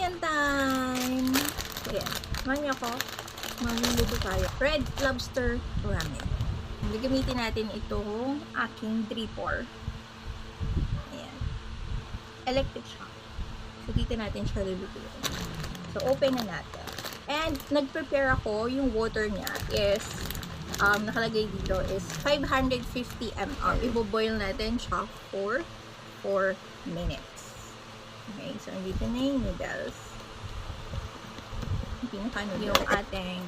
Ramyun time! Ayan. Samahan niyo ako. Magluluto tayo. Red lobster ramen. Gagamitin natin itong aking 3-4. Ayan. Electric shock. So, dito natin siya lulutuin. So, open na natin. And, nag-prepare ako. Yung water niya is, nakalagay dito is 550 ml. Ibo-boil natin siya for 4 minutes. Okay, so, andito na yung noodles. Yung ating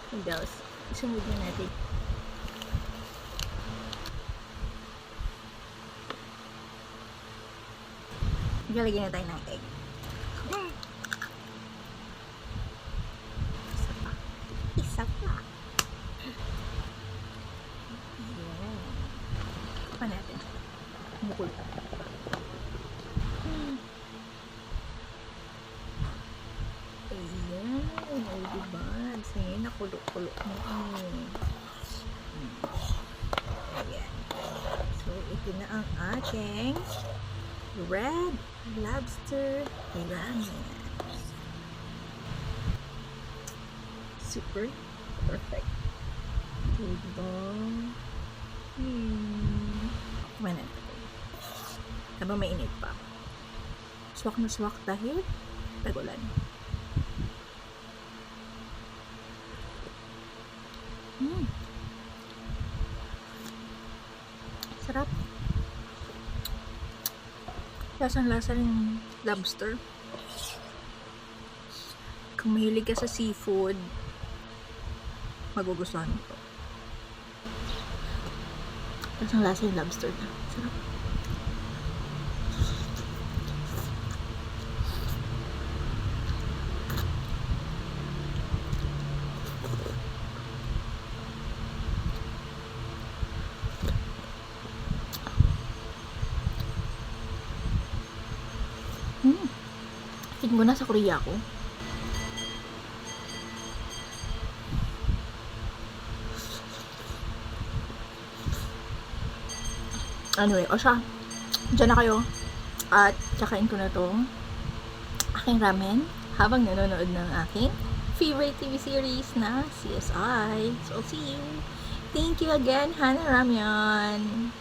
noodles. Isunod na natin. Ilalagay na tayo ng egg. Isa pa. Ayan. Pa natin. Mukul pa. Ayan. O, diba? Sige, nakulo-kulo mo. Ayan. So, ito na ang ating red lobster ramen. Super perfect. Diba? Kumain natin. Habang mainit pa. Swak na swak dahil tag-ulan. Sarap. Lasang-lasa ng lobster. Kung mahilig ka sa seafood, magugustuhan mo ito. Lasang-lasa yung lobster na. Sarap. Tingin mo na sa Korea ko. Anyway, o siya. Diyan na kayo. At kakain ko na tong aking ramen habang nanonood ng aking favorite TV series na CSI. So, I'll see you. Thank you again, Hana Ramyun.